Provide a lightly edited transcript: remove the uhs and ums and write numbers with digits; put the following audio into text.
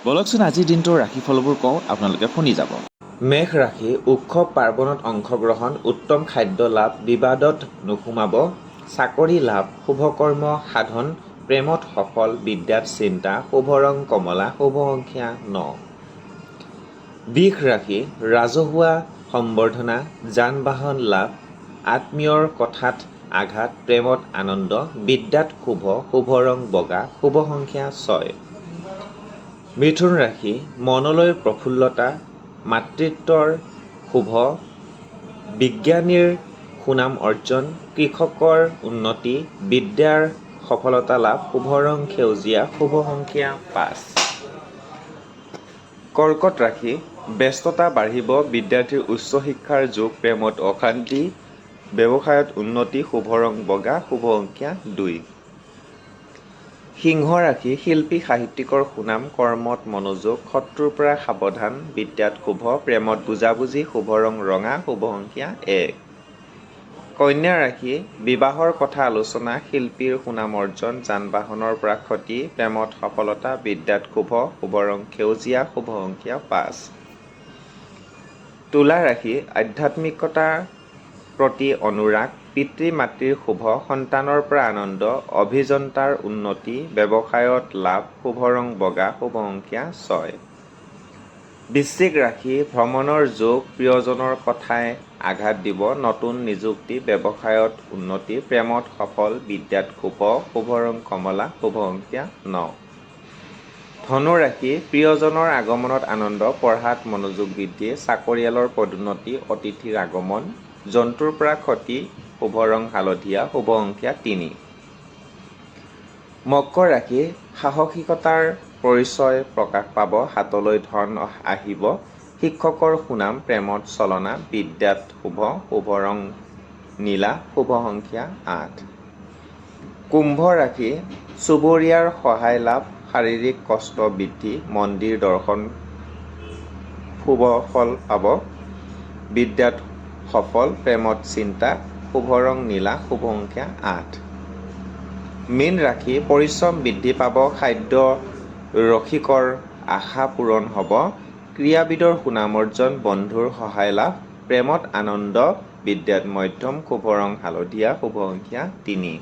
বলকচোন আজিৰ দিনটোৰ ৰাশিফলবোৰ কওঁ, আপোনালোকে শুনি যাব। মেষ ৰাশি, উৎসৱ পাৰ্বণত অংশগ্ৰহণ, উত্তম খাদ্য লাভ, বিবাদত নোসোমাব, চাকৰি লাভ, শুভকৰ্ম সাধন, প্ৰেমত সফল, বিদ্যাত চিন্তা, শুভ ৰং কমলা, শুভ সংখ্যা 9। বৃষ ৰাশি, ৰাজহুৱা সম্বৰ্ধনা, যান বাহন লাভ, আত্মীয়ৰ কথাত আঘাত, প্ৰেমত আনন্দ, বিদ্যাত শুভ, শুভ ৰং বগা, শুভ সংখ্যা 6। মিথুন ৰাশি, মনলৈ প্ৰফুল্লতা, মাতৃত্বৰ শুভ, বিজ্ঞানীৰ সুনাম অৰ্জন, কৃষকৰ উন্নতি, বিদ্যাৰ সফলতা লাভ, শুভ ৰং সেউজীয়া, শুভ সংখ্যা 5। কৰ্কট ৰাশি, ব্যস্ততা বাঢ়িব, বিদ্যাৰ্থীৰ উচ্চ শিক্ষাৰ যোগ, প্ৰেমত অশান্তি, ব্যৱসায়ত উন্নতি, শুভ ৰং বগা, শুভ সংখ্যা 2। সিংহ ৰাশি, শিল্পী সাহিত্যিকৰ সুনাম, কৰ্মত মনোযোগ, শত্ৰুৰ পৰা সাৱধান, বিদ্যাত শুভ, প্ৰেমত বুজাবুজি, শুভ ৰং ৰঙা, শুভ সংখ্যা 1। কন্যা ৰাশি, বিবাহৰ কথা আলোচনা, শিল্পীৰ সুনাম অৰ্জন, যান বাহনৰ পৰা ক্ষতি, প্ৰেমত সফলতা, বিদ্যাত শুভ, শুভ ৰং সেউজীয়া, শুভ সংখ্যা 5। তুলা ৰাশি, আধ্যাত্মিকতাৰ প্ৰতি অনুৰাগ, পিতৃ মাতৃৰ শুভ, সন্তানৰ পৰা আনন্দ, অভিযন্তাৰ উন্নতি, ব্যৱসায়ত লাভ, শুভ ৰং বগা, শুভ সংখ্যা 6। বৃশ্চিক ৰাশি, ভ্ৰমণৰ যোগ, প্ৰিয়জনৰ কথাই আঘাত দিব, নতুন নিযুক্তি, ব্যৱসায়ত উন্নতি, প্ৰেমত সফল, বিদ্যাত শুভ, শুভ ৰং কমলা, শুভ সংখ্যা 9। ধনু ৰাশি, প্ৰিয়জনৰ আগমনত আনন্দ, পঢ়াত মনোযোগ বৃদ্ধি, চাকৰিয়ালৰ পদোন্নতি, অতিথিৰ আগমন, জন্তুৰ পৰা ক্ষতি, শুভ ৰং হালধীয়া, শুভ সংখ্যা 3। মকৰ ৰাশি, সাহসিকতাৰ পৰিচয় প্ৰকাশ পাব, হাতলৈ ধন আহিব, শিক্ষকৰ সুনাম, প্ৰেমত চলনা, বিদ্যাত শুভ, শুভ ৰং নীলা, শুভ সংখ্যা 8। কুম্ভ ৰাশি, চুবুৰীয়াৰ সহায় লাভ, শাৰীৰিক কষ্ট বৃদ্ধি, মন্দিৰ দৰ্শন শুভ ফল পাব, বিদ্যাত সফল, প্ৰেমত চিন্তা, শুভ ৰং নীলা, শুভ সংখ্যা 8। মীন ৰাশি, পৰিশ্ৰম বৃদ্ধি পাব, খাদ্য ৰসিকৰ আশা পূৰণ হ'ব, ক্ৰীড়াবিদৰ সুনাম অৰ্জন, বন্ধুৰ সহায় লাভ, প্ৰেমত আনন্দ, বিদ্যাত মধ্যম, শুভ ৰং হালধীয়া, শুভ সংখ্যা 3।